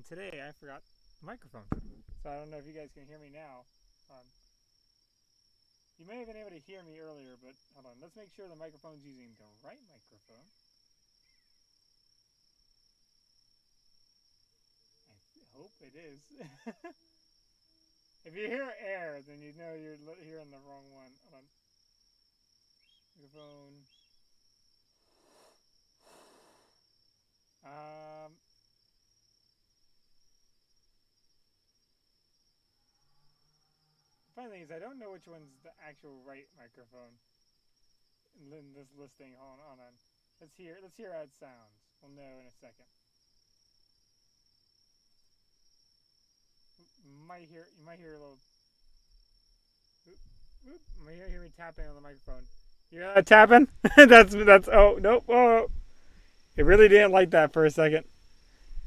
And today I forgot the microphone. So I don't know if you guys can hear me now. You may have been able to hear me earlier, but hold on. Let's make sure the microphone's using the right microphone. I hope it is. If you hear air, then you know you're hearing the wrong one. Hold on. Microphone. Um, the funny thing is, I don't know which one's the actual right microphone in this listing. Hold on. Let's hear how it sounds. We'll know in a second. You might hear a little. Oop, oop, you might hear me tapping on the microphone. You hear that tapping? that's. Oh nope. Oh, it really didn't like that for a second.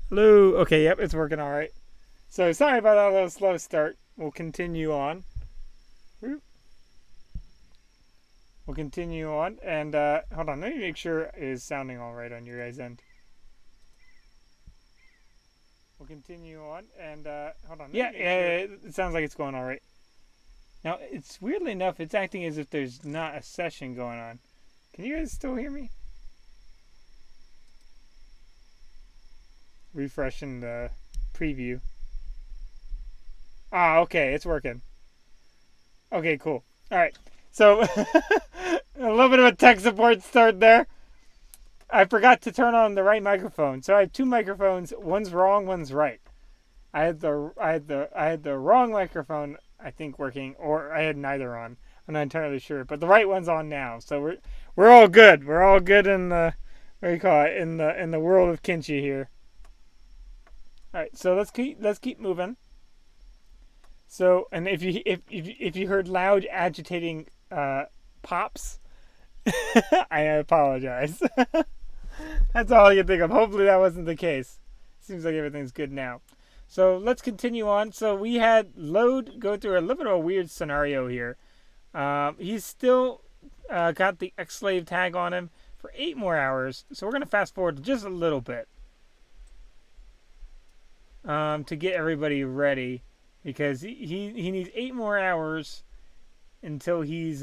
Hello. Okay. Yep. It's working all right. So sorry about that little slow start. We'll continue on. We'll continue on, and hold on, let me make sure it is sounding all right on your guys' end. We'll continue on, and hold on. Yeah, it sounds like it's going all right. Now, it's weirdly enough, it's acting as if there's not a session going on. Can you guys still hear me? Refreshing the preview. Ah, okay, it's working. Okay, cool. All right. So, a little bit of a tech support start there. I forgot to turn on the right microphone. So I have two microphones. One's wrong, one's right. I had the wrong microphone, I think, working, or I had neither on. I'm not entirely sure, but the right one's on now. So we're all good. We're all good in the what do you call it, in the world of Kenshi here. All right, so let's keep moving. So, and if you heard loud agitating pops, I apologize. That's all I can think of. Hopefully that wasn't the case. Seems like everything's good now. So let's continue on. So we had Load go through a little bit of a weird scenario here. He's still got the ex-slave tag on him for 8 more hours. So we're going to fast forward just a little bit to get everybody ready. Because he needs 8 more hours until he's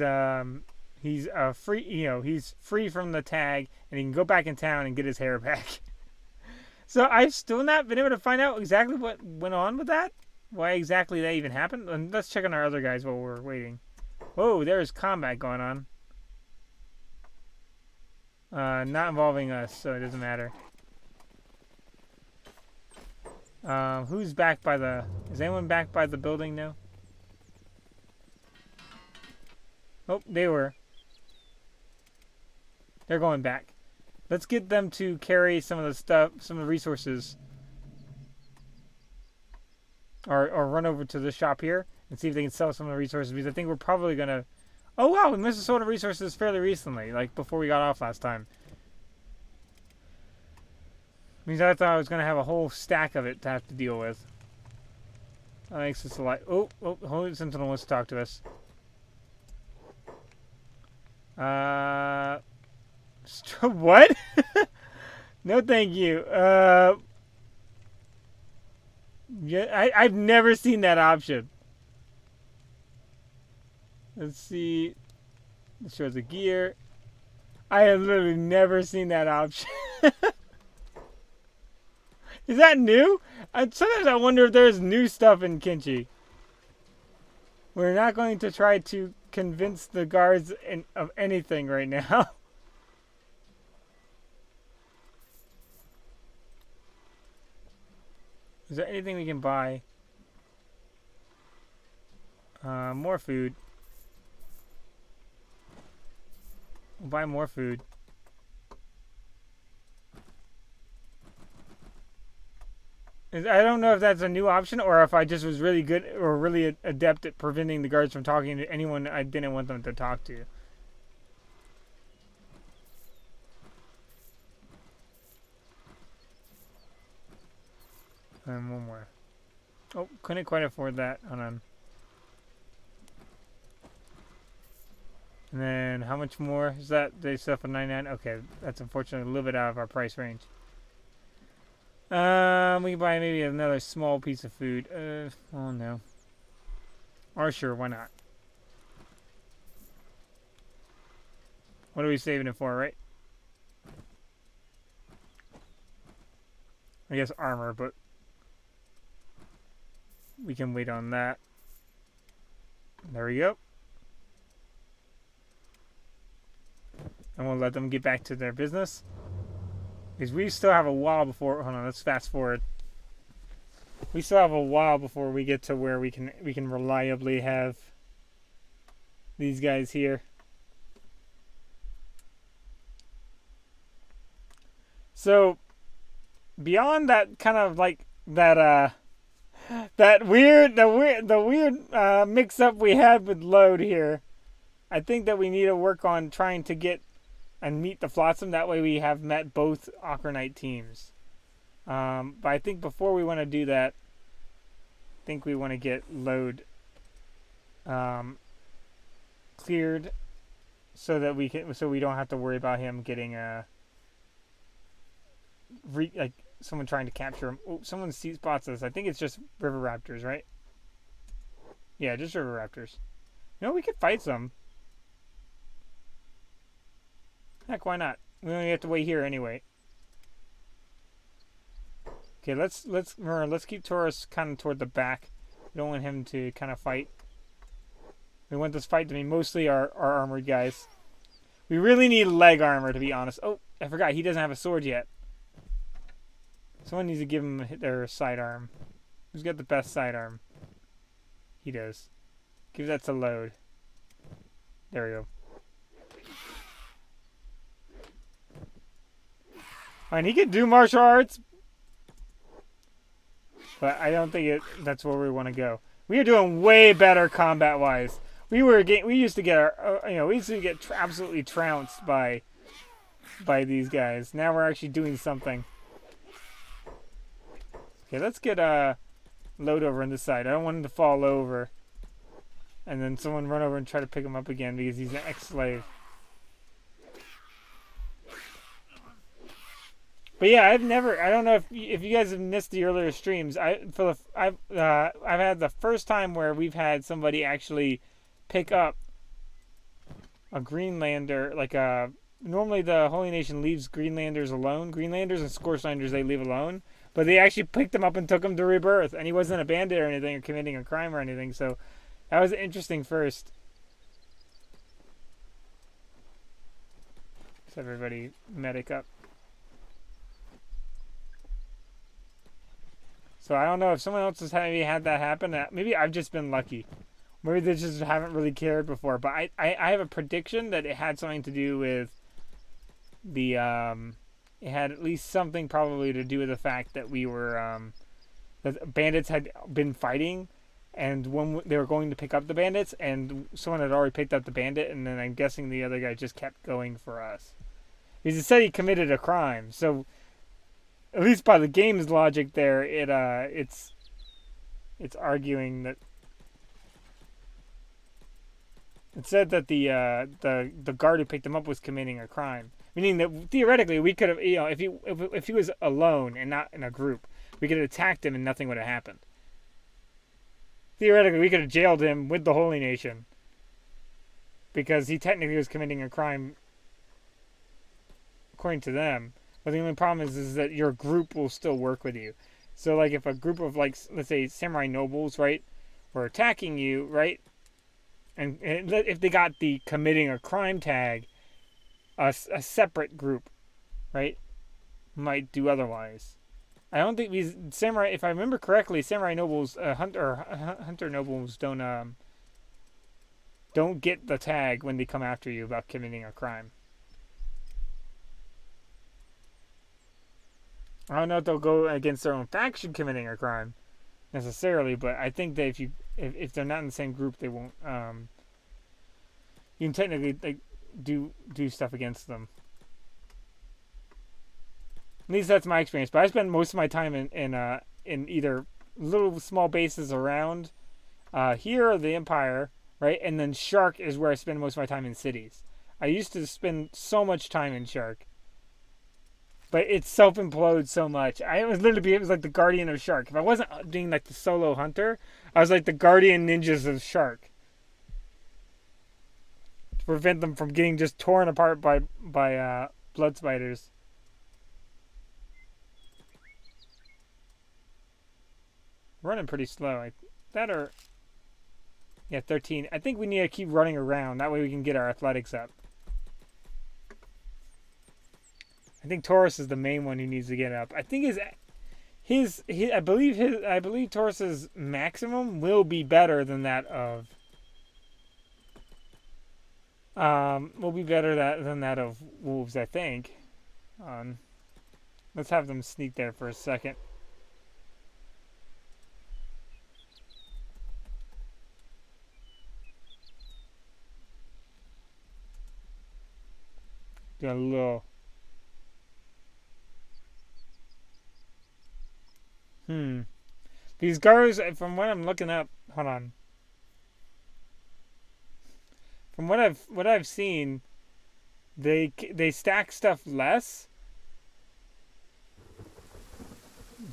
free. He's free from the tag, and he can go back in town and get his hair back. So I've still not been able to find out exactly what went on with that. Why exactly that even happened. And let's check on our other guys while we're waiting. Whoa, there's combat going on. Not involving us, so it doesn't matter. Who's back by the... Is anyone back by the building now? Oh, they were. They're going back. Let's get them to carry some of the stuff, some of the resources. Or run over to the shop here and see if they can sell some of the resources. Because I think we're probably going to... Oh, wow, we must have sold the resources fairly recently. Like, before we got off last time. Means I thought I was going to have a whole stack of it to have to deal with. That makes this a lot... Oh, Holy Sentinel wants to talk to us. What? No, thank you. Yeah, I've never seen that option. Let's see. It shows the gear. I have literally never seen that option. Is that new? Sometimes I wonder if there's new stuff in Kenshi. We're not going to try to convince the guards of anything right now. Is there anything we can buy? More food. We'll buy more food. I don't know if that's a new option or if I just was really good or really adept at preventing the guards from talking to anyone I didn't want them to talk to. And one more. Oh, couldn't quite afford that. Hold on. And then how much more is that? They sell for $99. Okay, that's unfortunately a little bit out of our price range. We can buy maybe another small piece of food. Oh no. Or sure, why not? What are we saving it for, right? I guess armor, but we can wait on that. There we go. And we'll let them get back to their business. Because we still have a while before. Hold on, let's fast forward. We still have a while before we get to where we can reliably have these guys here. So beyond that kind of like that weird mix up we had with load here, I think that we need to work on trying to get and meet the Flotsam. That way we have met both Okranite teams. But I think before we want to do that, I think we want to get load cleared so that we don't have to worry about him getting like someone trying to capture him. Oh, someone spots us. I think it's just river raptors, right? Yeah, just river raptors. No, we could fight some. Heck, why not? We only have to wait here anyway. Okay, let's keep Taurus kind of toward the back. We don't want him to kind of fight. We want this fight to be mostly our armored guys. We really need leg armor, to be honest. Oh, I forgot. He doesn't have a sword yet. Someone needs to give him their sidearm. Who's got the best sidearm? He does. Give that to load. There we go. And he can do martial arts, but I don't think that's where we want to go. We are doing way better combat-wise. We used to get absolutely trounced by these guys. Now we're actually doing something. Okay, let's get load over on this side. I don't want him to fall over, and then someone run over and try to pick him up again because he's an ex-slave. But yeah, I don't know if you guys have missed the earlier streams. I've had the first time where we've had somebody actually pick up a Greenlander. Normally the Holy Nation leaves Greenlanders alone. Greenlanders and Scourgelanders they leave alone. But they actually picked him up and took him to Rebirth. And he wasn't a bandit or anything or committing a crime or anything. So that was interesting first. So everybody medic up. So I don't know if someone else has maybe had that happen. Maybe I've just been lucky. Maybe they just haven't really cared before. But I have a prediction that it had something to do with the it had at least something probably to do with the fact that we were that bandits had been fighting, and when they were going to pick up the bandits, and someone had already picked up the bandit, and then I'm guessing the other guy just kept going for us. Because it said he committed a crime, so at least by the game's logic there, it's arguing that it said that the guard who picked him up was committing a crime, meaning that theoretically we could have, if he was alone and not in a group, we could have attacked him and nothing would have happened. Theoretically, we could have jailed him with the Holy Nation because he technically was committing a crime according to them. But the only problem is that your group will still work with you. So, like, if a group of, like, let's say, samurai nobles, right, were attacking you, right, and if they got the committing a crime tag, a separate group, right, might do otherwise. I don't think these samurai, if I remember correctly, samurai nobles, hunter nobles don't get the tag when they come after you about committing a crime. I don't know if they'll go against their own faction committing a crime necessarily, but I think that if they're not in the same group, they won't. You can technically do stuff against them. At least that's my experience. But I spend most of my time in either little small bases around here or the Empire, right, and then Shark is where I spend most of my time in cities. I used to spend so much time in Shark. but it self implodes so much. It was like the guardian of shark. If I wasn't being like the solo hunter, I was like the guardian ninjas of shark to prevent them from getting just torn apart by blood spiders. Running pretty slow. That or yeah, 13. I think we need to keep running around. That way we can get our athletics up. I think Taurus is the main one who needs to get up. I think I believe Taurus's maximum will be better than that of than that of wolves, I think. Let's have them sneak there for a second. Do a little. These guards, from what I'm looking up, hold on. From what I've seen, they stack stuff less,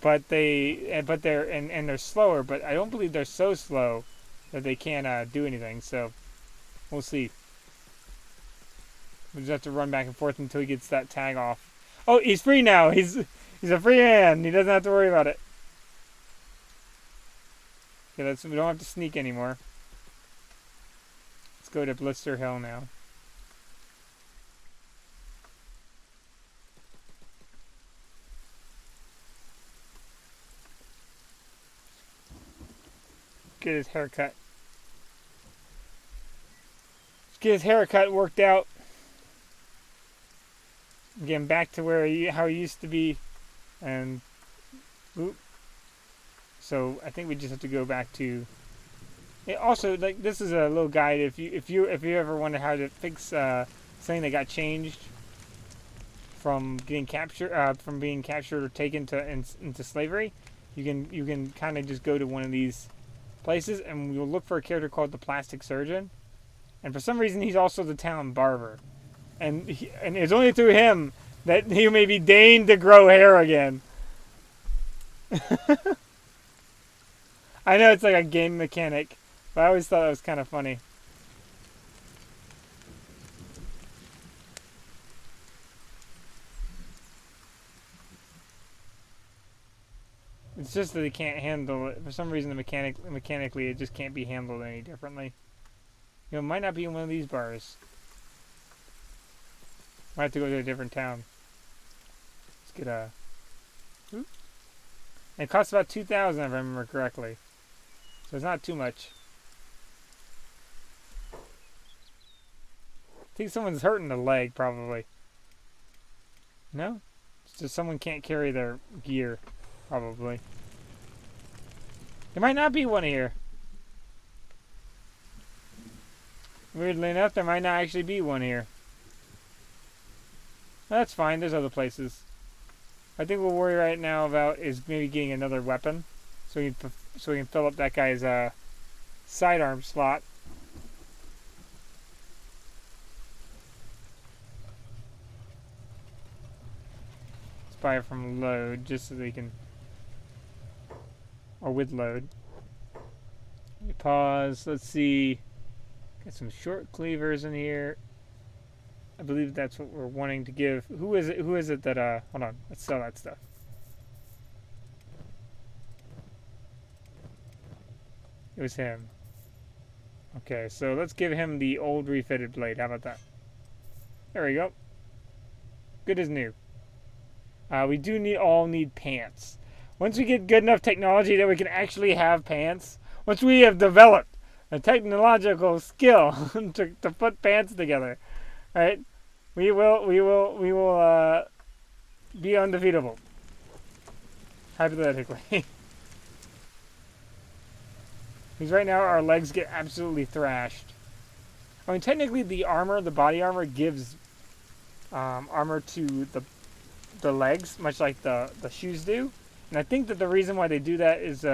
but they're slower. But I don't believe they're so slow that they can't do anything. So we'll see. We just have to run back and forth until he gets that tag off. Oh, he's free now. He's a free man. He doesn't have to worry about it. Okay, we don't have to sneak anymore. Let's go to Blister Hill now. Get his haircut. Let's get his haircut worked out. Getting back to how he used to be, and so I think we just have to go back to. Also, like, this is a little guide if you ever wonder how to fix something that got changed from getting captured from being captured or taken into slavery. You can kind of just go to one of these places and you'll look for a character called the Plastic Surgeon, and for some reason he's also the town barber. And it's only through him that he may be deigned to grow hair again. I know it's like a game mechanic, but I always thought it was kind of funny. It's just that he can't handle it. For some reason, mechanically, it just can't be handled any differently. It might not be in one of these bars. Might have to go to a different town. Let's get a. And it costs about 2,000 if I remember correctly, so it's not too much. I think someone's hurting the leg, probably. No, it's just someone can't carry their gear, probably. There might not be one here. Weirdly enough, there might not actually be one here. That's fine, there's other places. I think what we'll worry right now about is maybe getting another weapon, so we can fill up that guy's sidearm slot. Let's buy it from load, just so they can, or with load. Let me pause. Let's see. Got some short cleavers in here. I believe that's what we're wanting to give. Who is it? Who is it that? Hold on. Let's sell that stuff. It was him. Okay, so let's give him the old refitted blade. How about that? There we go. Good as new. We do need pants. Once we get good enough technology that we can actually have pants, once we have developed a technological skill to put pants together, right? We will be undefeatable. Hypothetically. Because right now our legs get absolutely thrashed. I mean, technically the body armor gives armor to the legs, much like the shoes do. And I think that the reason why they do that is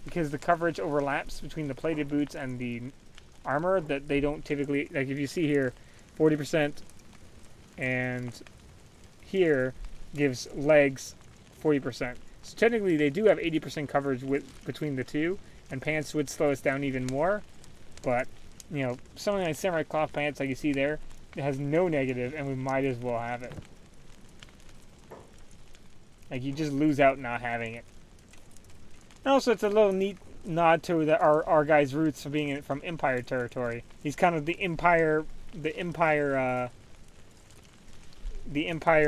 because the coverage overlaps between the plated boots and the armor, that they don't typically, like if you see here, 40%, and here gives legs 40%. So technically, they do have 80% coverage between the two, and pants would slow us down even more. But something like samurai cloth pants, like you see there, it has no negative, and we might as well have it. Like, you just lose out not having it. And also, it's a little neat nod to our guy's roots from being from Empire territory. He's kind of the Empire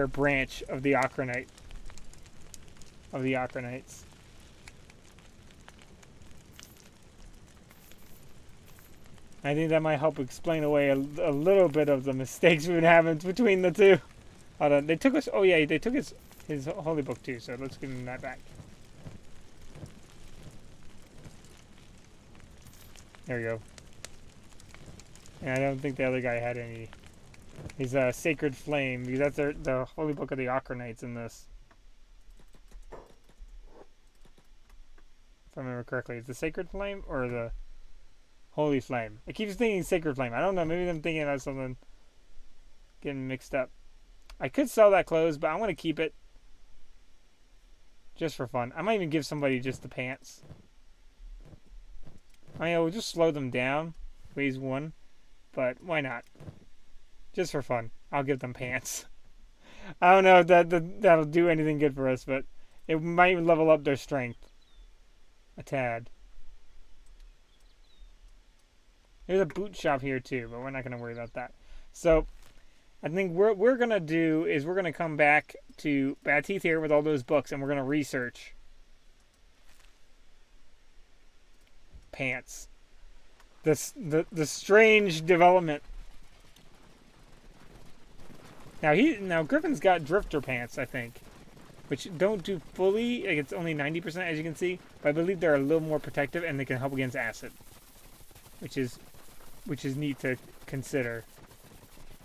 branch of the Okranites. I think that might help explain away a little bit of the mistakes we've been having between the two. Hold on, they took us. Oh yeah, they took his holy book too. So let's give him that back. There we go. And I don't think the other guy had any. He's a sacred flame because that's the holy book of the Okranites in this. If I remember correctly, it's the sacred flame or the holy flame. I keep thinking sacred flame. I don't know. Maybe I'm thinking about something getting mixed up. I could sell that clothes, but I want to keep it just for fun. I might even give somebody just the pants. We'll just slow them down. Weighs 1. But why not? Just for fun. I'll give them pants. I don't know if that'll do anything good for us, but it might level up their strength a tad. There's a boot shop here too, but we're not going to worry about that. So I think what we're going to do is we're going to come back to Bad Teeth here with all those books, and we're going to research pants. The strange development. Now Griffin's got drifter pants, I think, which don't do fully. Like, it's only 90%, as you can see, but I believe they're a little more protective and they can help against acid, which is neat to consider.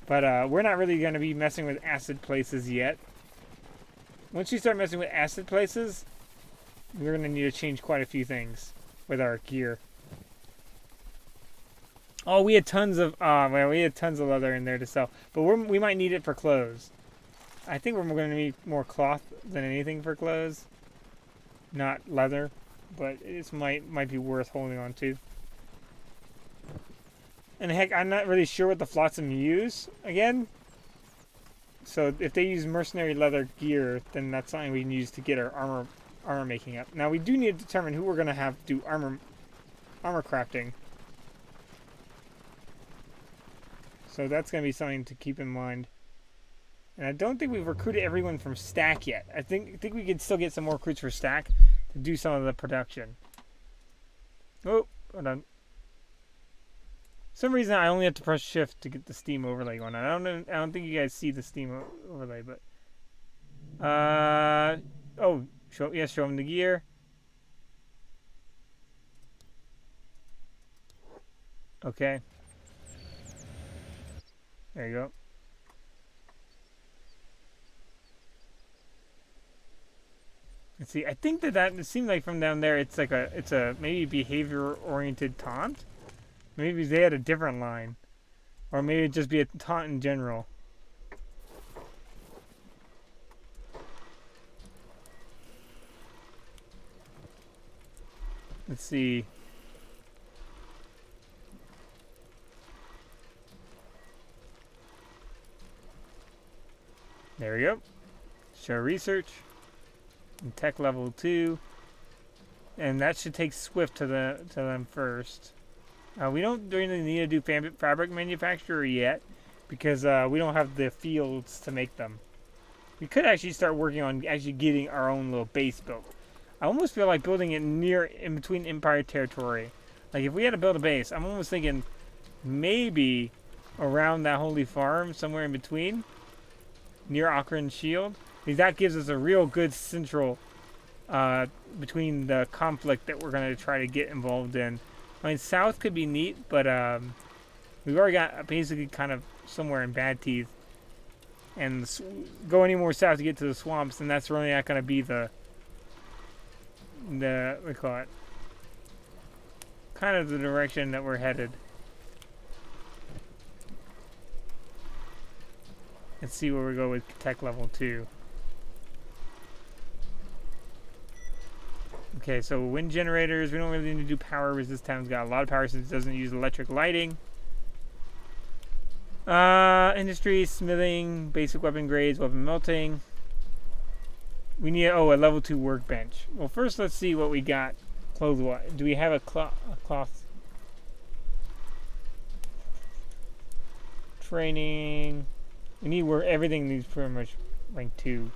But we're not really going to be messing with acid places yet. Once you start messing with acid places, we're going to need to change quite a few things with our gear. Oh, we had tons of leather in there to sell, but we might need it for clothes. I think we're going to need more cloth than anything for clothes, not leather, but it might be worth holding on to. And heck, I'm not really sure what the Flotsam use again. So if they use mercenary leather gear, then that's something we can use to get our armor making up. Now we do need to determine who we're going to have do armor crafting. So that's going to be something to keep in mind. And I don't think we've recruited everyone from Stack yet. I think we could still get some more recruits for Stack to do some of the production. Oh, hold on. For some reason I only have to press shift to get the Steam overlay going. I don't think you guys see the Steam overlay, but show them the gear. Okay. There you go. Let's see. I think that it seemed like from down there it's a maybe behavior oriented taunt. Maybe they had a different line, or maybe it'd just be a taunt in general. Let's see. There we go. Show research. And tech level 2. And that should take Swift to them first. We don't really need to do fabric manufacturer yet, because we don't have the fields to make them. We could actually start working on actually getting our own little base built. I almost feel like building it in between Empire territory. Like, if we had to build a base, I'm almost thinking maybe around that holy farm, somewhere in between, near Okran's shield. Because that gives us a real good central between the conflict that we're going to try to get involved in. I mean, south could be neat, but we've already got basically kind of somewhere in Bad Teeth. And go any more south to get to the swamps, and that's really not going to be the what do you call it? Kind of the direction that we're headed. Let's see where we go with tech level 2. Okay, so wind generators. We don't really need to do power because this town's got a lot of power since it doesn't use electric lighting. Industry, smithing, basic weapon grades, weapon melting. We need, a level 2 workbench. Well, first let's see what we got clothes-wise. Do we have a cloth? Training. We need everything needs pretty much rank 2.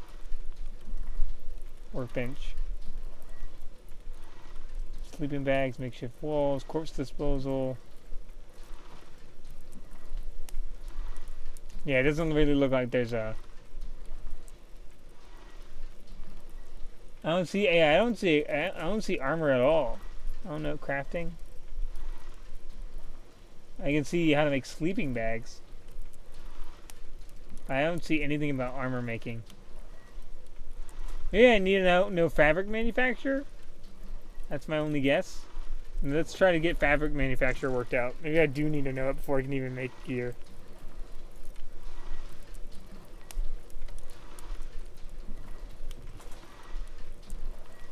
Workbench. Sleeping bags, makeshift walls, corpse disposal. Yeah, it doesn't really look like there's a... I don't see armor at all. I don't know, crafting. I can see how to make sleeping bags. I don't see anything about armor making. Yeah, I need to know fabric manufacturer. That's my only guess. And let's try to get fabric manufacturer worked out. Maybe I do need to know it before I can even make gear.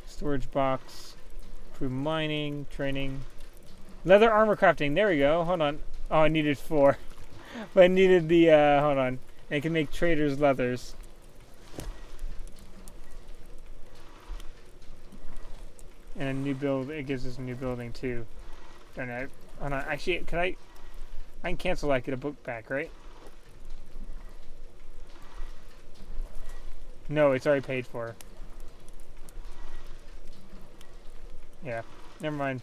Storage box. Improve mining. Training. Leather armor crafting. There we go. Hold on. Oh, I needed 4. But I needed the, hold on. I can make traders leathers. And a new build, it gives us a new building too. Don't know. Hold on. Actually, I can cancel that, get a book back, right? No, it's already paid for. Yeah, never mind.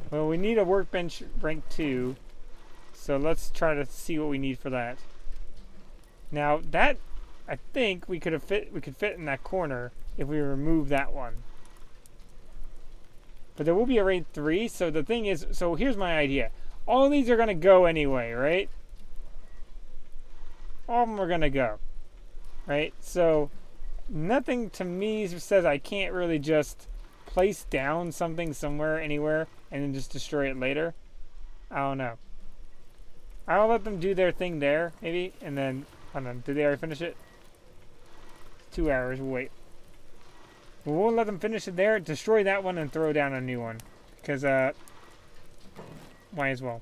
Well, we need a workbench rank 2. So let's try to see what we need for that. Now that, I think we could fit in that corner if we remove that one. But there will be a rank 3, so the thing is, so here's my idea. All of these are going to go anyway, right? All of them are going to go. Right? So, nothing to me says I can't really just place down something somewhere, anywhere, and then just destroy it later. I don't know. I'll let them do their thing there, maybe, and then, hold on, did they already finish it? 2 hours, we'll wait. We'll let them finish it there, destroy that one, and throw down a new one. Because, might as well.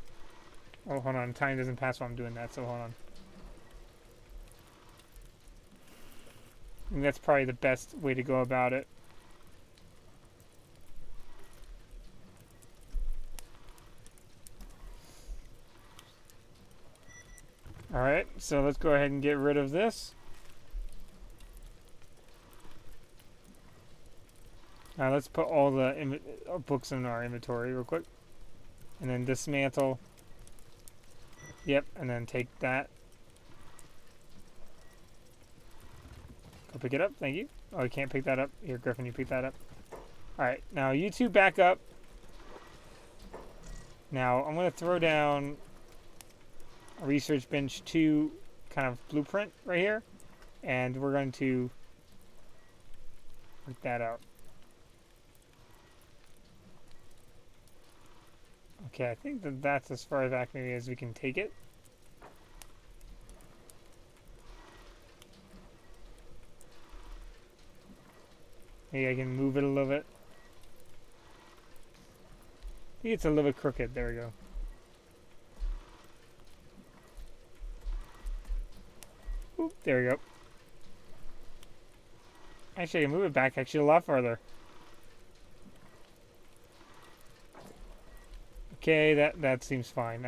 Oh, hold on, time doesn't pass while I'm doing that, so hold on. I think that's probably the best way to go about it. Alright, so let's go ahead and get rid of this. Now let's put all the books in our inventory real quick. And then dismantle. Yep, and then take that. Go pick it up, thank you. Oh, you can't pick that up. Here, Griffin, you pick that up. Alright, now you two back up. Now, I'm going to throw down a research bench 2 kind of blueprint right here. And we're going to work that out. Okay, I think that's as far back maybe as we can take it. Maybe I can move it a little bit. I think it's a little bit crooked. There we go. Oop, there we go. Actually, I can move it back actually a lot farther. Okay, that seems fine.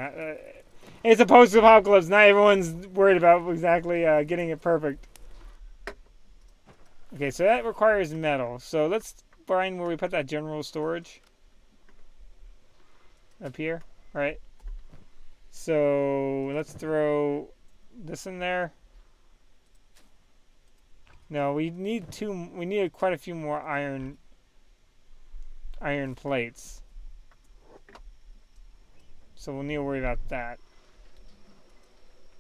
It's a post-apocalypse. Not everyone's worried about exactly getting it perfect. Okay, so that requires metal. So let's find where we put that general storage. Up here, right? So let's throw this in there. No, we need we need quite a few more iron plates. So we'll need to worry about that.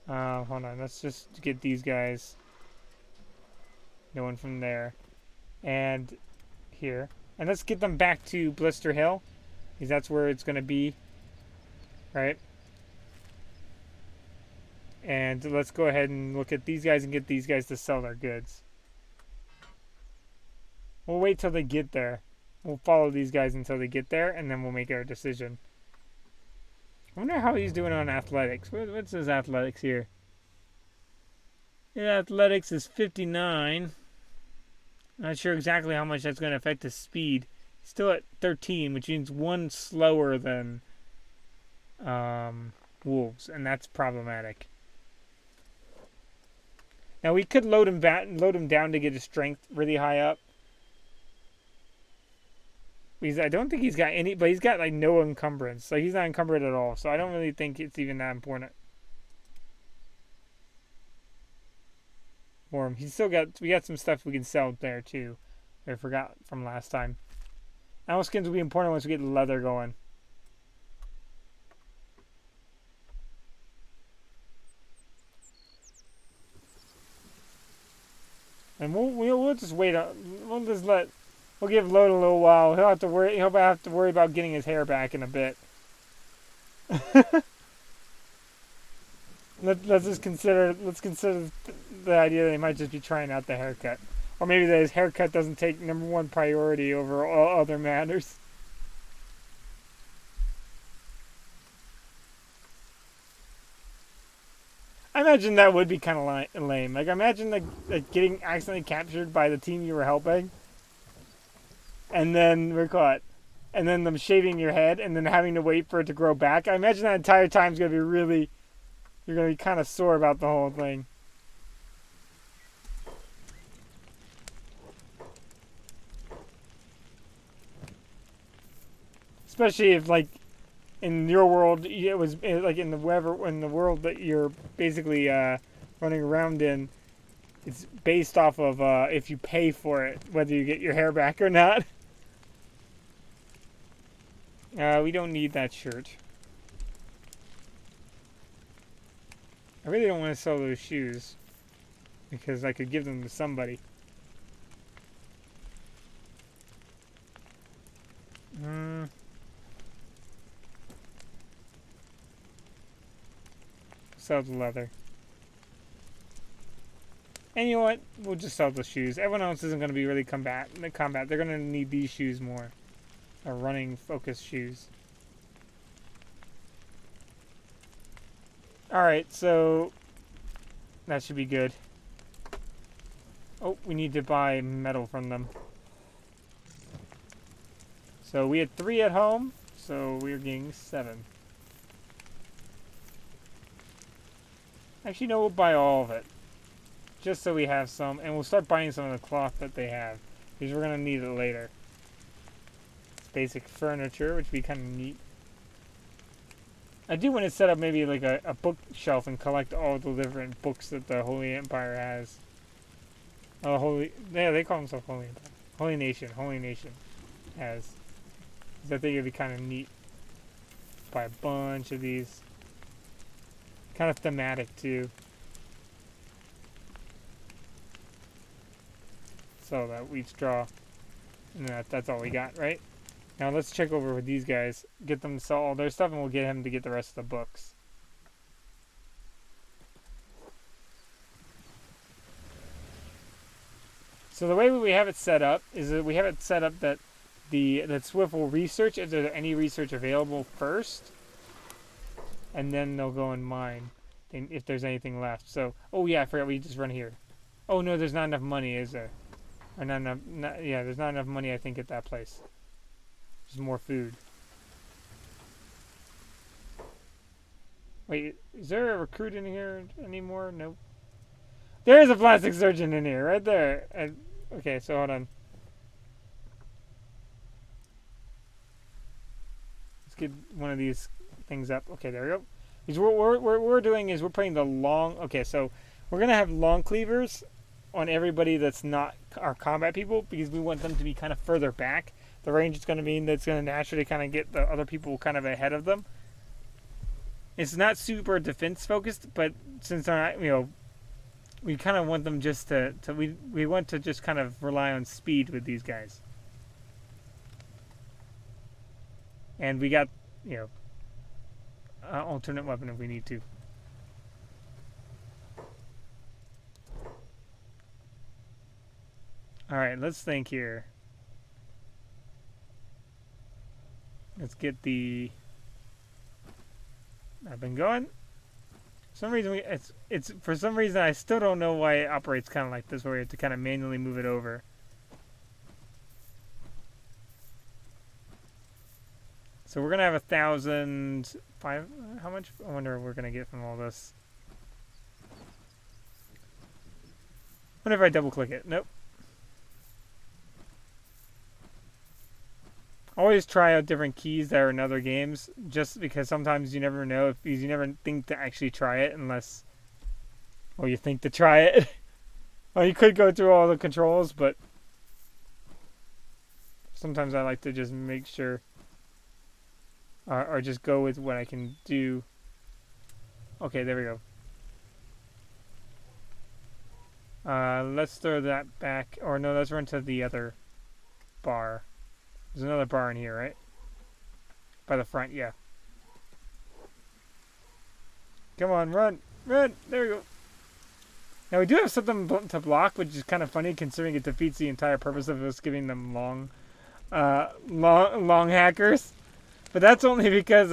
Hold on, let's just get these guys going from there. And here. And let's get them back to Blister Hill. Because that's where it's going to be. Right? And let's go ahead and look at these guys and get these guys to sell their goods. We'll wait till they get there. We'll follow these guys until they get there, and then we'll make our decision. I wonder how he's doing on athletics. What's his athletics here? His athletics is 59. Not sure exactly how much that's going to affect his speed. He's still at 13, which means one slower than wolves, and that's problematic. Now we could load him down to get his strength really high up. I don't think he's got any, but he's got like no encumbrance. Like he's not encumbered at all, so I don't really think it's even that important for him. We got some stuff we can sell there too. I forgot from last time. Animal skins will be important once we get leather going. And we'll just wait. We'll give Lode a little while. He'll have to worry about getting his hair back in a bit. Let's consider the idea that he might just be trying out the haircut, or maybe that his haircut doesn't take #1 priority over all other matters. I imagine that would be kind of lame. Like imagine like getting accidentally captured by the team you were helping, and then we're caught, and then them shaving your head, and then having to wait for it to grow back. I imagine that entire time is gonna be you're gonna be kind of sore about the whole thing. Especially if like in your world it was like in the world that you're basically running around in, it's based off of if you pay for it, whether you get your hair back or not. We don't need that shirt. I really don't want to sell those shoes because I could give them to somebody. Sell the leather. And you know what? We'll just sell the shoes. Everyone else isn't going to be really combat. They're going to need these shoes more. Running focused shoes. Alright, so that should be good. Oh, we need to buy metal from them. So we had 3 at home, so we're getting 7. Actually, no, we'll buy all of it. Just so we have some, and we'll start buying some of the cloth that they have, because we're going to need it later. It's basic furniture, which would be kind of neat. I do want to set up maybe like a bookshelf and collect all the different books that the Holy Empire has. They call themselves Holy Empire. Holy Nation has. I think it'd be kind of neat. Buy a bunch of these. Kind of thematic too. So that wheat straw. And that's all we got, right? Now let's check over with these guys. Get them to sell all their stuff, and we'll get him to get the rest of the books. So the way we have it set up is that we have it set up that that Swift will research if there's any research available first, and then they'll go and mine if there's anything left. So, oh yeah, I forgot we just run here. Oh no, there's not enough money, is there? Or not enough? Yeah, there's not enough money, I think, at that place. There's more food. Wait, is there a recruit in here anymore? Nope. There is a plastic surgeon in here, right there. Okay, so hold on. Let's get one of these things up. Okay, there we go. Because what we're doing is we're putting the long... Okay, so we're going to have long cleavers on everybody that's not our combat people, because we want them to be kind of further back. The range is going to mean that's going to naturally kind of get the other people kind of ahead of them. It's not super defense focused, but since we kind of want them just to we want to just kind of rely on speed with these guys. And we got, alternate weapon if we need to. All right, let's think here. Let's get the... I've been going. For some reason, it's for some reason I still don't know why it operates kind of like this, where you have to kind of manually move it over. So we're gonna have 1,005. How much? I wonder what we're gonna get from all this. What if I double click it? Nope. Always try out different keys that are in other games, just because sometimes you never know if you never think to actually try it unless, or you think to try it. Well, you could go through all the controls, but sometimes I like to just make sure, or just go with what I can do. Okay, there we go. Let's throw that back, or no, let's run to the other bar. There's another bar in here, right? By the front, yeah. Come on, run! Run! There we go. Now, we do have something to block, which is kind of funny, considering it defeats the entire purpose of us giving them long hackers. But that's only because,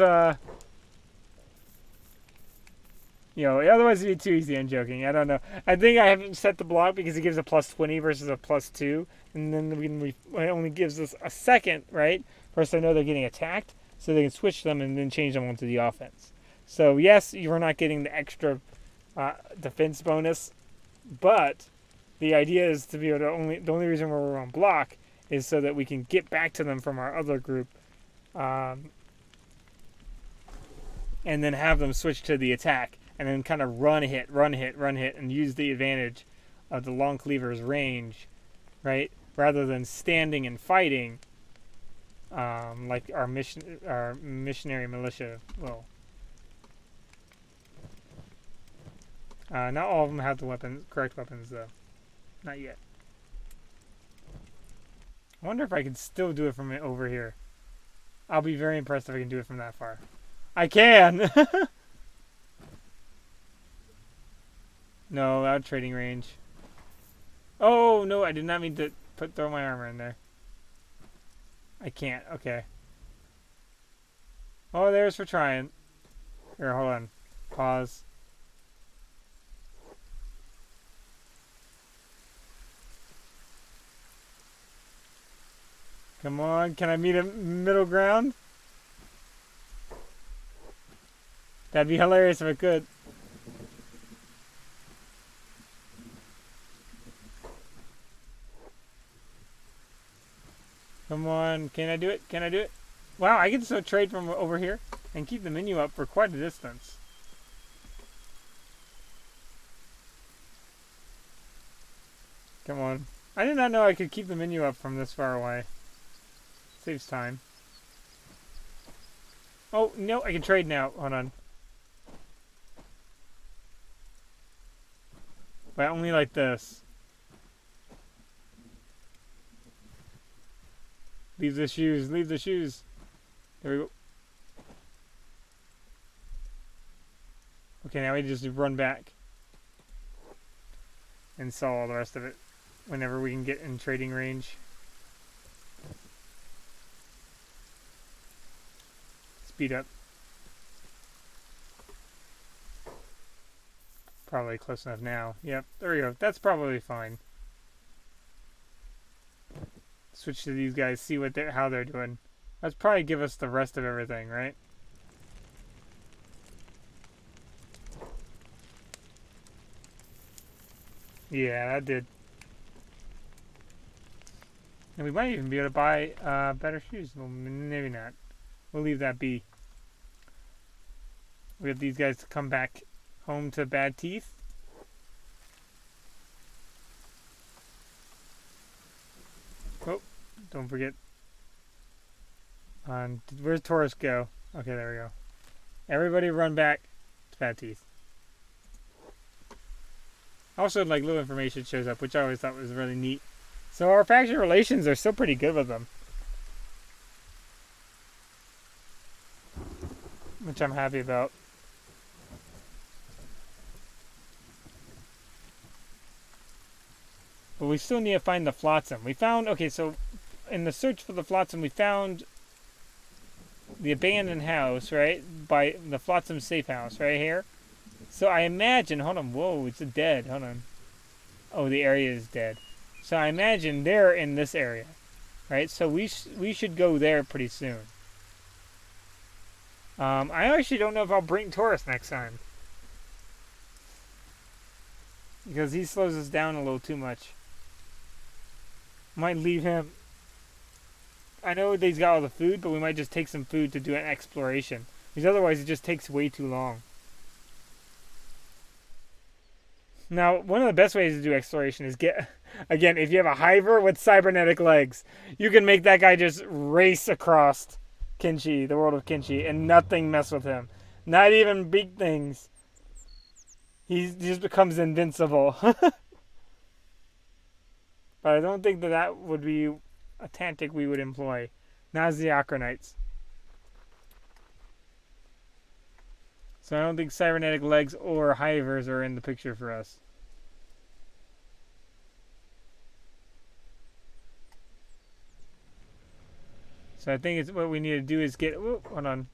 you know, otherwise it'd be too easy. I'm joking. I don't know. I think I haven't set the block because it gives a +20 versus a +2. And then it only gives us a second, right? First, I know they're getting attacked, so they can switch them and then change them onto the offense. So, yes, you're not getting the extra defense bonus, but the idea is to be able to the only reason we're on block is so that we can get back to them from our other group, and then have them switch to the attack, and then kind of run hit, and use the advantage of the long cleaver's range, right? Rather than standing and fighting, like our missionary militia will. Not all of them have the correct weapons, though. Not yet. I wonder if I can still do it from over here. I'll be very impressed if I can do it from that far. I can! No, out trading range. Oh, no, I did not mean to throw my armor in there. I can't, okay. Oh, there's for trying. Here, hold on. Pause. Come on, can I meet a middle ground? That'd be hilarious if I could. Come on, can I do it? Can I do it? Wow, I can still trade from over here and keep the menu up for quite a distance. Come on. I did not know I could keep the menu up from this far away. Saves time. Oh, no, I can trade now. Hold on. But only like this. Leave the shoes. Leave the shoes. There we go. Okay, now we just run back. And sell all the rest of it whenever we can get in trading range. Speed up. Probably close enough now. Yep, there we go. That's probably fine. Switch to these guys, see how they're doing. Let's probably give us the rest of everything, right? Yeah, that did. And we might even be able to buy better shoes. Well, maybe not. We'll leave that be. We have these guys to come back home to bad teeth. Oh, don't forget. Where's Taurus go? Okay, there we go. Everybody run back to bad teeth. Also, like, little information shows up, which I always thought was really neat. So our faction relations are still pretty good with them, which I'm happy about. But we still need to find the flotsam. We found, okay, so in the search for the flotsam, we found the abandoned house, right? By the Flotsam safe house, right here. So I imagine, hold on, whoa, it's dead, hold on. Oh, the area is dead. So I imagine they're in this area, right? So we should go there pretty soon. I actually don't know if I'll bring Taurus next time. Because he slows us down a little too much. Might leave him. I know he's got all the food, but we might just take some food to do an exploration. Because otherwise it just takes way too long. Now, one of the best ways to do exploration is again, if you have a hiver with cybernetic legs, you can make that guy just race across Kenshi, the world of Kenshi, and nothing mess with him. Not even big things. He just becomes invincible. But I don't think that would be a tactic we would employ. Not as the Okranites. So I don't think cybernetic legs or hivers are in the picture for us. So I think it's what we need to do is get... Whoop, hold on.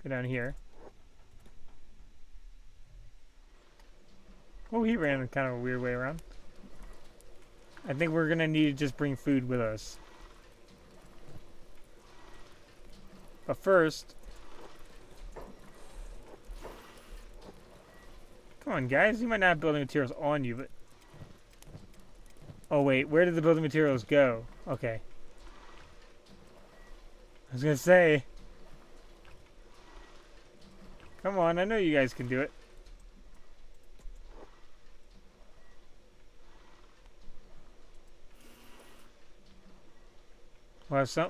Go down here. Oh, he ran kind of a weird way around. I think we're going to need to just bring food with us. But first... Come on, guys. You might not have building materials on you, but... Oh, wait. Where did the building materials go? Okay. I was going to say... Come on. I know you guys can do it.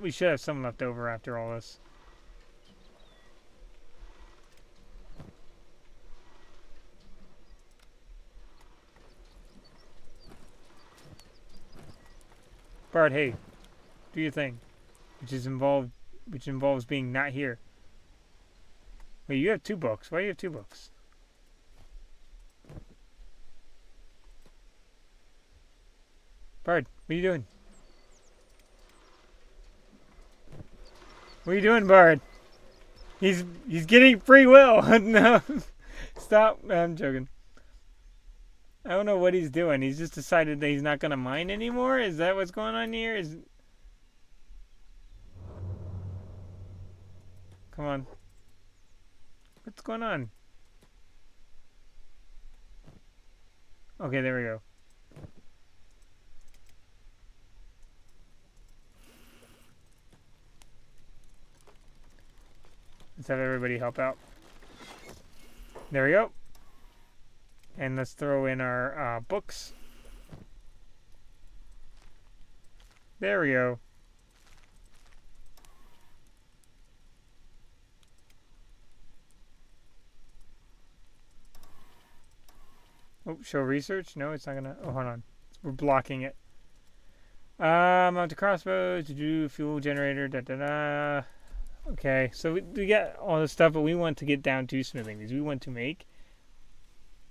We should have some left over after all this. Bard, hey, do your thing, which involves being not here. Wait, you have 2 books. Why do you have 2 books? Bard, what are you doing? What are you doing, Bard? He's getting free will. No, stop. I'm joking. I don't know what he's doing. He's just decided that he's not going to mine anymore? Is that what's going on here? Come on. What's going on? Okay, there we go. Let's have everybody help out. There we go. And let's throw in our books. There we go. Oh, show research? No, it's not gonna... Oh, hold on. We're blocking it. Mount the crossbows, to do fuel generator, da-da-da. Okay, so we got all this stuff, but we want to get down to smithing these. We want to make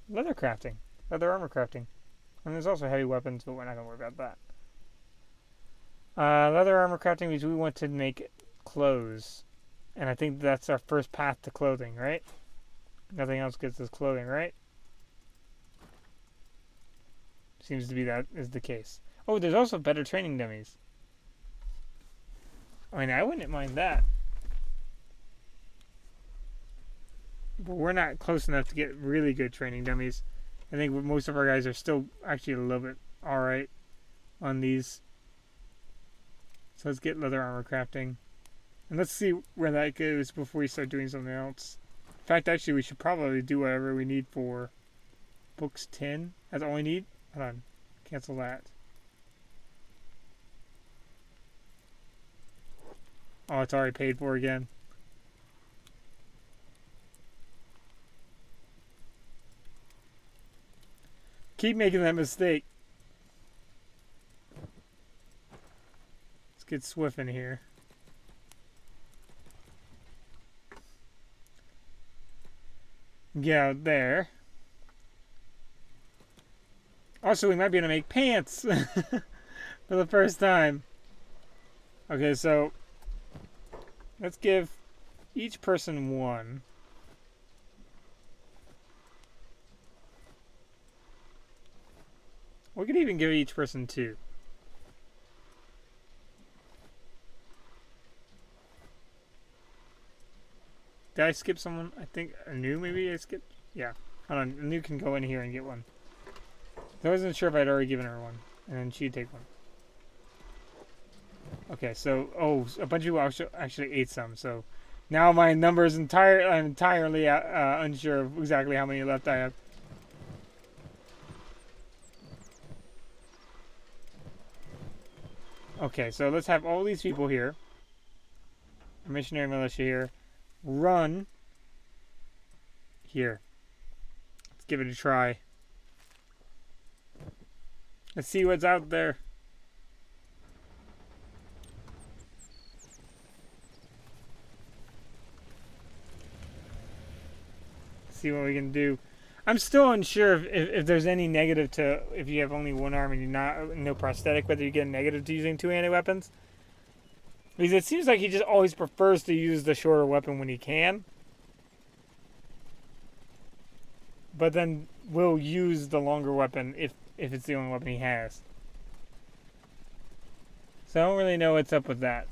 leather crafting, leather armor crafting. And there's also heavy weapons, but we're not going to worry about that. Leather armor crafting means we want to make clothes. And I think that's our first path to clothing, right? Nothing else gets us clothing, right? Seems to be that is the case. Oh, there's also better training dummies. I mean, I wouldn't mind that. But we're not close enough to get really good training dummies. I think most of our guys are still actually a little bit alright on these. So let's get leather armor crafting. And let's see where that goes before we start doing something else. In fact, actually, we should probably do whatever we need for books 10. That's all we need? Hold on. Cancel that. Oh, it's already paid for again. Keep making that mistake. Let's get Swift in here. Get out there. Also, we might be able to make pants for the first time. Okay, so let's give each person one. We could even give each person two. Did I skip someone? I think Anu maybe I skipped? Yeah. Hold on. Anu can go in here and get one. I wasn't sure if I'd already given her one. And then she'd take one. Okay, so... Oh, a bunch of people actually ate some, so... Now my number is I'm entirely unsure of exactly how many left I have. Okay, so let's have all these people here. Missionary militia here. Run. Here. Let's give it a try. Let's see what's out there. See what we can do. I'm still unsure if there's any negative to if you have only one arm and you're not no prosthetic, whether you get a negative to using two anti-weapons. Because it seems like he just always prefers to use the shorter weapon when he can. But then will use the longer weapon if it's the only weapon he has. So I don't really know what's up with that.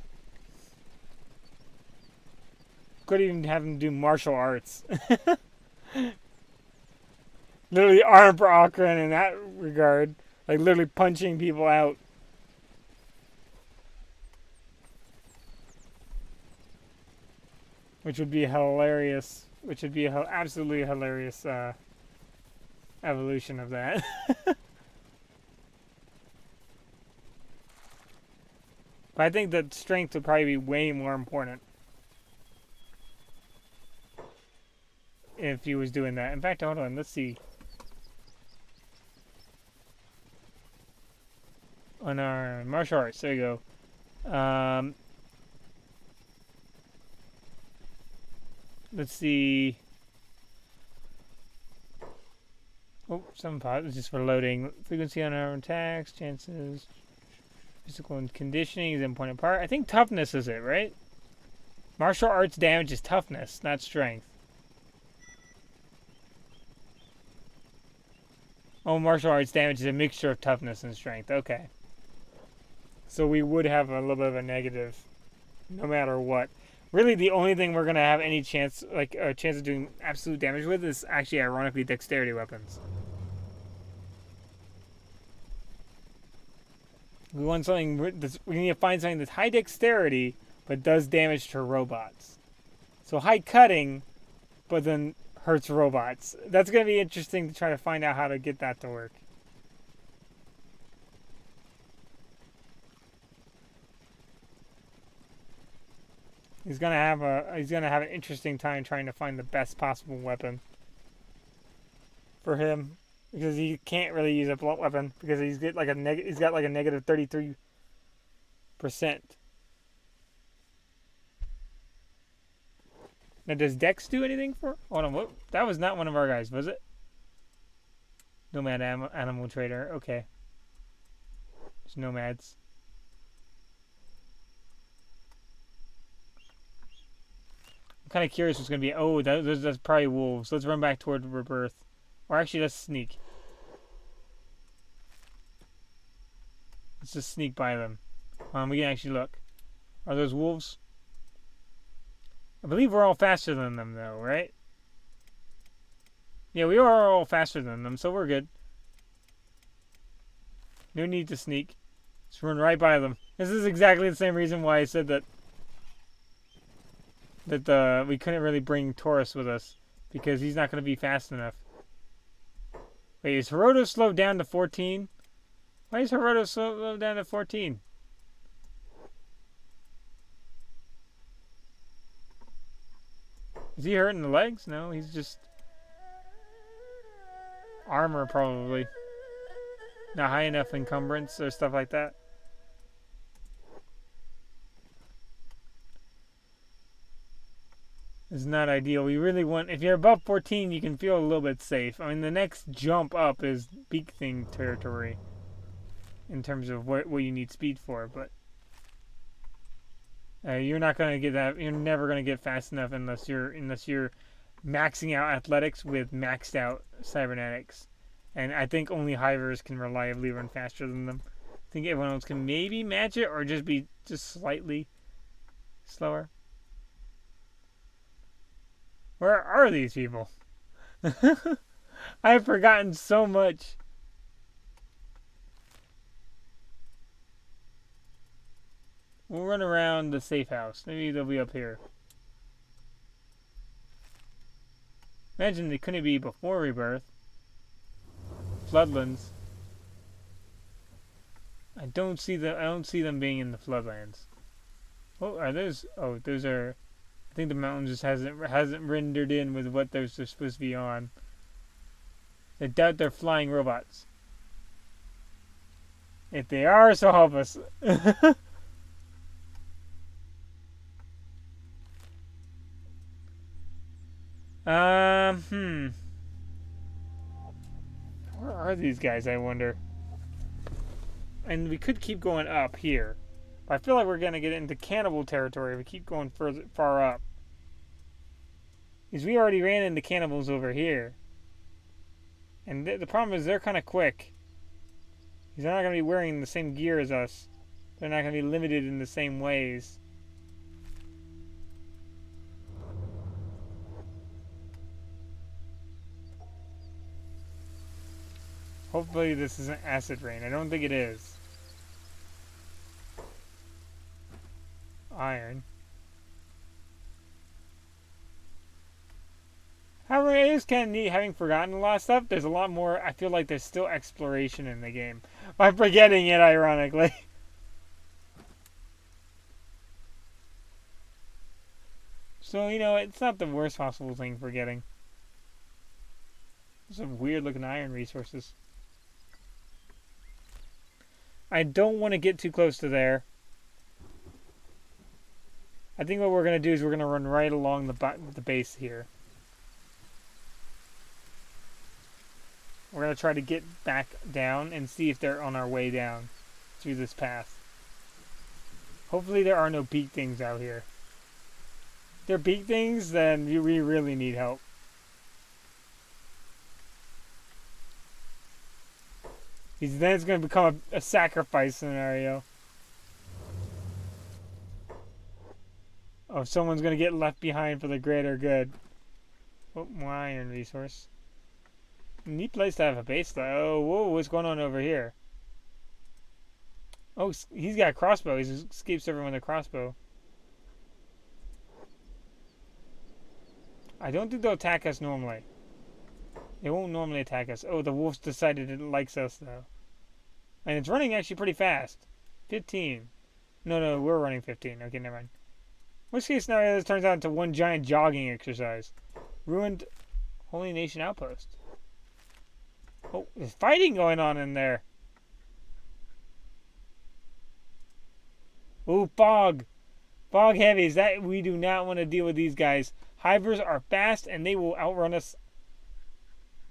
Could even have him do martial arts. Literally arm for Okran in that regard. Like literally punching people out. Which would be hilarious. Which would be an absolutely hilarious evolution of that. But I think that strength would probably be way more important. If he was doing that. In fact, hold on, let's see. On our martial arts, there you go. Let's see. Oh, some pot is just for loading. Frequency on our attacks, chances, physical and conditioning is an important part. I think toughness is it, right? Martial arts damage is toughness, not strength. Oh, martial arts damage is a mixture of toughness and strength. Okay. So we would have a little bit of a negative no matter what. Really, the only thing we're going to have any chance, like a chance of doing absolute damage with is actually, ironically, dexterity weapons. We want something, we need to find something that's high dexterity, but does damage to robots. So high cutting, but then hurts robots. That's going to be interesting to try to find out how to get that to work. He's gonna have an interesting time trying to find the best possible weapon for him, because he can't really use a blunt weapon because he's got like a negative 33%. Now, does Dex do anything for? Hold on, what? That was not one of our guys, was it? Nomad animal trader. Okay. There's nomads. I'm kind of curious what's going to be. Oh, that's probably wolves. Let's run back toward Rebirth. Or actually, let's sneak. Let's just sneak by them. We can actually look. Are those wolves? I believe we're all faster than them, though, right? Yeah, we are all faster than them, so we're good. No need to sneak. Just run right by them. This is exactly the same reason why I said that we couldn't really bring Taurus with us, because he's not going to be fast enough. Wait, is Hiroto slowed down to 14? Why is Hiroto slowed down to 14? Is he hurting the legs? No, he's just armor probably. Not high enough encumbrance or stuff like that. It's not ideal. We really want, if you're above 14, you can feel a little bit safe. I mean, the next jump up is beak thing territory in terms of what you need speed for, but You're not gonna get that. You're never gonna get fast enough unless you're maxing out athletics with maxed out cybernetics. And I think only Hivers can reliably run faster than them. I think everyone else can maybe match it or just be just slightly slower. Where are these people? I've forgotten so much. We'll run around the safe house. Maybe they'll be up here. Imagine they couldn't be before rebirth. Floodlands. I don't see them being in the floodlands. Oh, are those? Oh, those are. I think the mountain just hasn't rendered in with what they're supposed to be on. I doubt they're flying robots. If they are, so help us. Where are these guys, I wonder? And we could keep going up here. But I feel like we're going to get into cannibal territory if we keep going far up. Because we already ran into cannibals over here. And the problem is they're kind of quick. Because they're not going to be wearing the same gear as us. They're not going to be limited in the same ways. Hopefully this isn't acid rain. I don't think it is. Iron. However, it is kind of neat having forgotten a lot of stuff. There's a lot more. I feel like there's still exploration in the game. I'm forgetting it, ironically. So, it's not the worst possible thing forgetting. Some weird looking iron resources. I don't want to get too close to there. I think what we're going to do is we're going to run right along the base here. We're going to try to get back down and see if they're on our way down through this path. Hopefully there are no peak things out here. If they're peak things, then we really need help. Because then it's going to become a sacrifice scenario. Oh, someone's going to get left behind for the greater good. Oh, more iron resource. Neat place to have a base, though. Oh, whoa, what's going on over here? Oh, he's got a crossbow. He escapes everyone with a crossbow. I don't think they'll attack us normally. They won't normally attack us. Oh, the wolf's decided it likes us, though. And it's running actually pretty fast. 15. No, we're running 15. Okay, never mind. Worst case scenario, this turns out into one giant jogging exercise. Ruined Holy Nation outpost. Oh, there's fighting going on in there. Ooh, fog. Fog heavies. That we do not want to deal with these guys. Hivers are fast and they will outrun us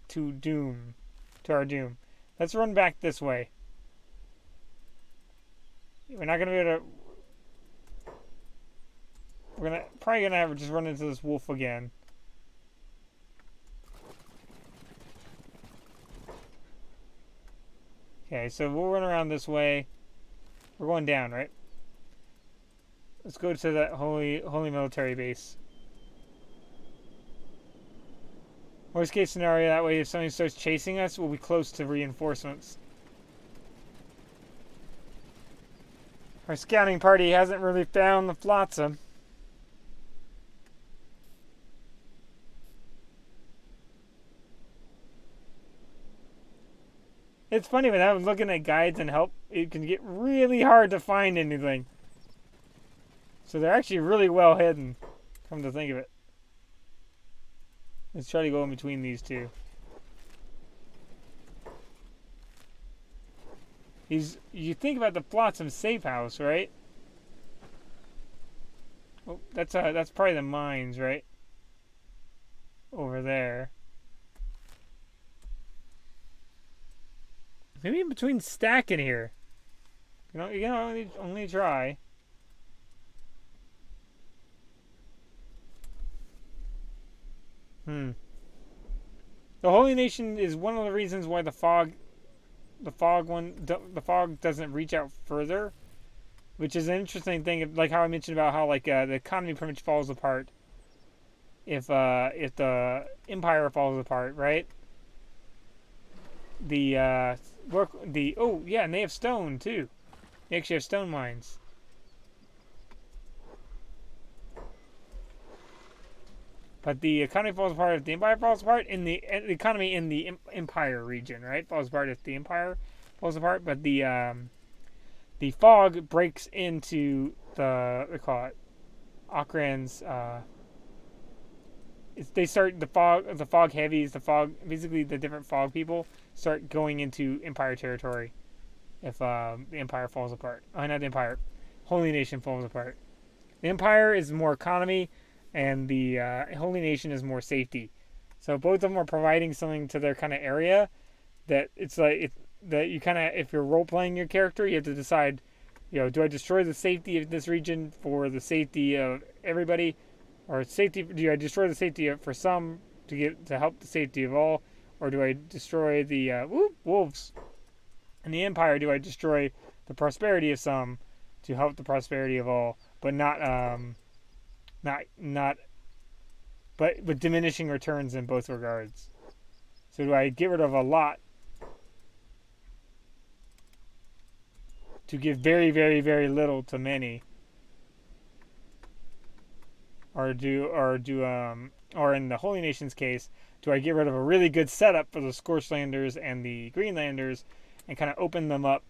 to doom. To our doom. Let's run back this way. We're not gonna be able to. We're probably gonna have to just run into this wolf again. Okay, so we'll run around this way. We're going down, right? Let's go to that holy military base. Worst case scenario, that way if somebody starts chasing us, we'll be close to reinforcements. Our scouting party hasn't really found the flotsam. It's funny when I'm looking at guides and help, it can get really hard to find anything. So they're actually really well hidden, come to think of it. Let's try to go in between these two. You think about the Flotsam safe house, right? Oh, that's probably the mines, right? Over there. Maybe in between stacking here. You can only try. The Holy Nation is one of the reasons why the fog doesn't reach out further, which is an interesting thing. Like how I mentioned about how like the economy pretty much falls apart if the empire falls apart, right? The oh yeah, and they have stone too. They actually have stone mines. But the economy falls apart if the empire falls apart. In the economy in the empire region, right, falls apart if the empire falls apart. But the fog breaks into they call it Okran's. They start the fog heavies, the fog basically the different fog people start going into empire territory if the empire falls apart. Not the empire, Holy Nation falls apart. The empire is more economy, and the Holy Nation is more safety. So both of them are providing something to their kind of area that it's like that you kind of, if you're role playing your character, you have to decide, do I destroy the safety of this region for the safety of everybody, or do I destroy the safety for some to help the safety of all, or do I destroy the wolves in the empire? Do I destroy the prosperity of some to help the prosperity of all, but but with diminishing returns in both regards? So do I get rid of a lot to give very, very, very little to many, or in the Holy Nation's case, do I get rid of a really good setup for the Scorchlanders and the Greenlanders and kind of open them up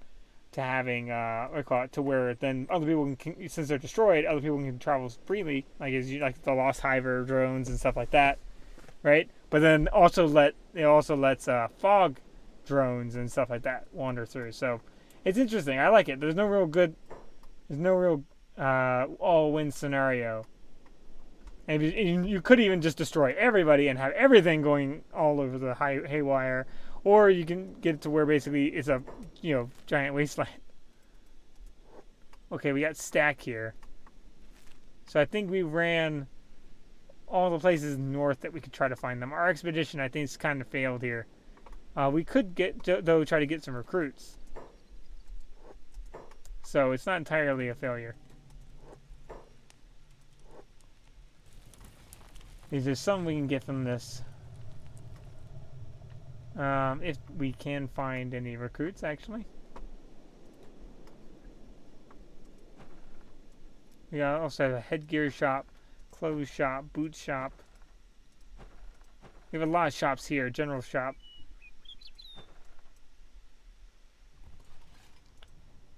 to having to where then other people can, since they're destroyed, other people can travel freely, like the Lost Hiver drones and stuff like that, right? But then it also lets fog drones and stuff like that wander through. So it's interesting. I like it. There's no real all-win scenario. And you could even just destroy everybody and have everything going all over the haywire, or you can get it to where basically it's a giant wasteland. Okay, we got Stack here. So I think we ran all the places north that we could try to find them. Our expedition, I think, is kind of failed here. We could try to get some recruits. So it's not entirely a failure. There's some we can get from this. If we can find any recruits, actually. We also have a headgear shop, clothes shop, boot shop. We have a lot of shops here. General shop.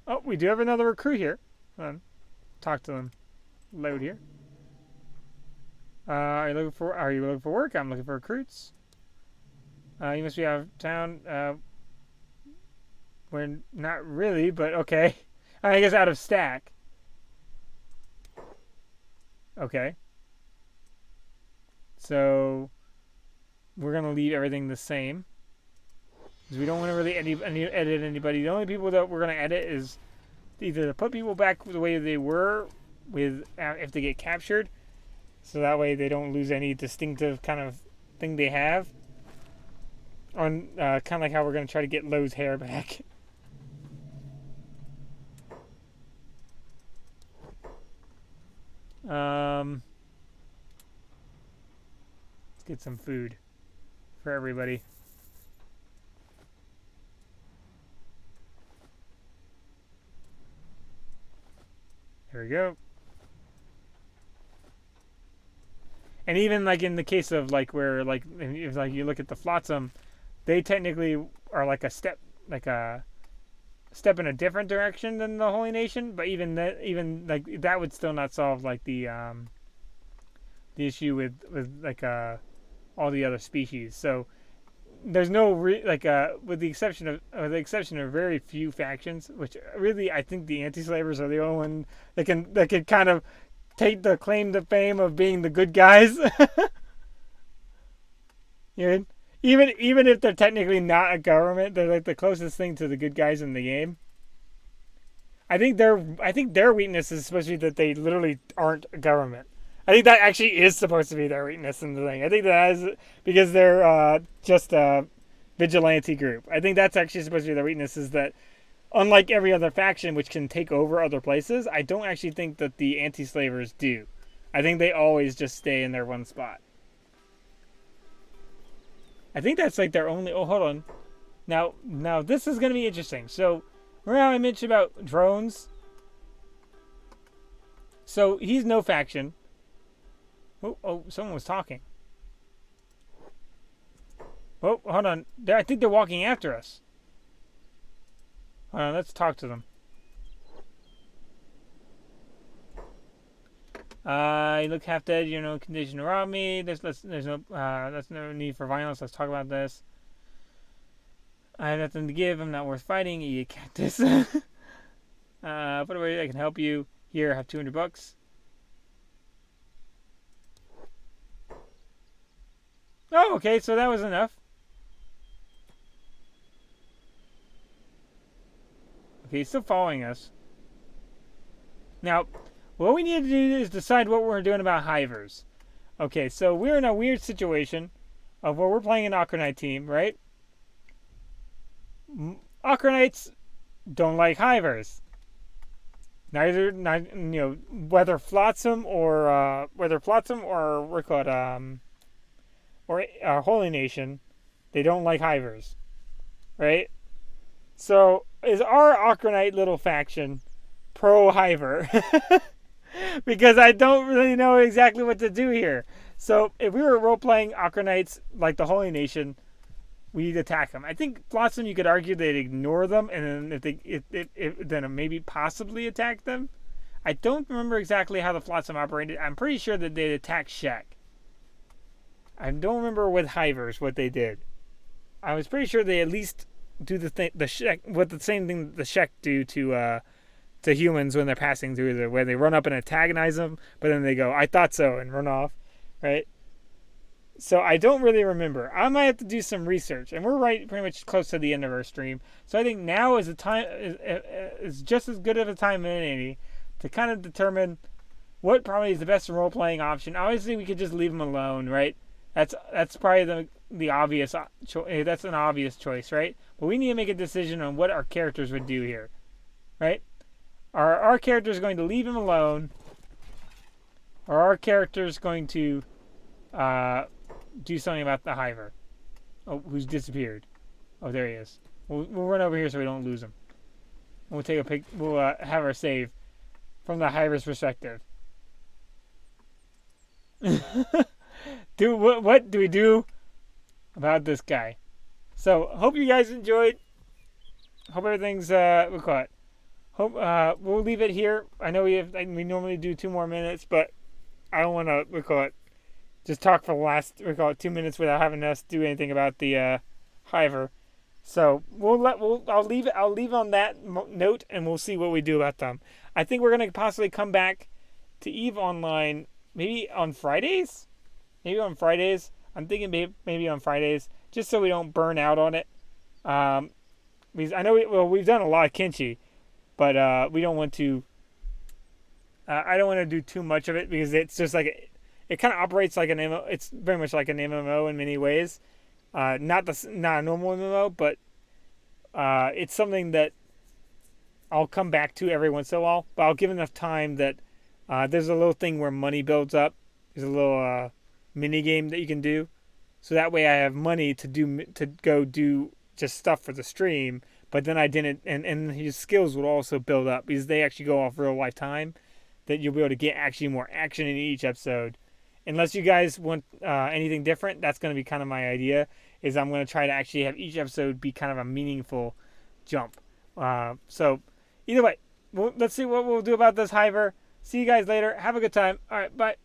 Oh, we do have another recruit here. Hold on. Talk to them. Load here. Are you looking for work? I'm looking for recruits. You must be out of town. We're not really, but okay. I guess out of Stack. Okay. So we're gonna leave everything the same, because we don't want to really edit anybody. The only people that we're gonna edit is either to put people back the way they were if they get captured, so that way they don't lose any distinctive kind of thing they have. On kind of like how we're going to try to get Lowe's hair back. Let's get some food for everybody. There we go. And even like in the case of like where if like you look at the Flotsam, they technically are like a step in a different direction than the Holy Nation, but even that would still not solve like the issue with all the other species. So there's no with the exception of very few factions, which really I think the anti-slavers are the only one that can kind of take the claim to fame of being the good guys. Even if they're technically not a government, they're like the closest thing to the good guys in the game. I think their weakness is supposed to be that they literally aren't a government. I think that actually is supposed to be their weakness in the thing. I think that is because they're just a vigilante group. I think that's actually supposed to be their weakness. Is that unlike every other faction which can take over other places, I don't actually think that the anti-slavers do. I think they always just stay in their one spot. I think that's like their only. Oh, hold on. Now this is going to be interesting. So, remember how I mentioned about drones? So he's no faction. Oh, someone was talking. Oh, hold on. I think they're walking after us. Hold on, let's talk to them. You look half dead. You know, condition around me. There's no need for violence. Let's talk about this. I have nothing to give. I'm not worth fighting. You cactus. Put away. I can help you. Here, I have $200. Oh, okay. So that was enough. Okay, he's still following us. Now, what we need to do is decide what we're doing about hivers. Okay, so we're in a weird situation of where we're playing an Okranite team, right? Okranites don't like hivers. Whether Flotsam or we call it Holy Nation, they don't like hivers, right? So is our Okranite little faction pro hiver? Because I don't really know exactly what to do here. So if we were role playing Okranites like the Holy Nation, we'd attack them. I think Flotsam, you could argue they'd ignore them, and then then maybe possibly attack them. I don't remember exactly how the Flotsam operated. I'm pretty sure that they'd attack Shek. I don't remember with hivers what they did. I was pretty sure they at least do the same thing that the Shek do to humans when they're passing through, where they run up and antagonize them, but then they go, "I thought so," and run off, right? So I don't really remember. I might have to do some research, and we're pretty much close to the end of our stream. So I think now is the time is just as good of a time as any to kind of determine what probably is the best role playing option. Obviously, we could just leave them alone, right? That's probably the obvious that's an obvious choice, right? But we need to make a decision on what our characters would do here, right? Are our characters going to leave him alone? Or are our characters going to do something about the hiver? Oh, who's disappeared? Oh, there he is. We'll run over here so we don't lose him. We'll take a pic. We'll have our save from the hiver's perspective. What do we do about this guy? So hope you guys enjoyed. Hope everything's Hope we'll leave it here. I know we normally do 2 more minutes, but I don't want to just talk for the last 2 minutes without having us do anything about the hiver. So I'll leave on that note, and we'll see what we do about them. I think we're gonna possibly come back to EVE Online maybe on Fridays. I'm thinking maybe on Fridays, just so we don't burn out on it. Because I know we've done a lot of Kenshi, but we don't want to. I don't want to do too much of it because it's just like it kind of operates like an MMO. It's very much like an MMO in many ways. Not a normal MMO, but it's something that I'll come back to every once in a while. But I'll give enough time that there's a little thing where money builds up. There's a little mini game that you can do, so that way I have money to go do just stuff for the stream. But then I didn't, and his skills will also build up because they actually go off real life time. That you'll be able to get actually more action in each episode. Unless you guys want anything different, that's going to be kind of my idea. Is I'm going to try to actually have each episode be kind of a meaningful jump. So either way, let's see what we'll do about this hiver. See you guys later. Have a good time. All right, bye.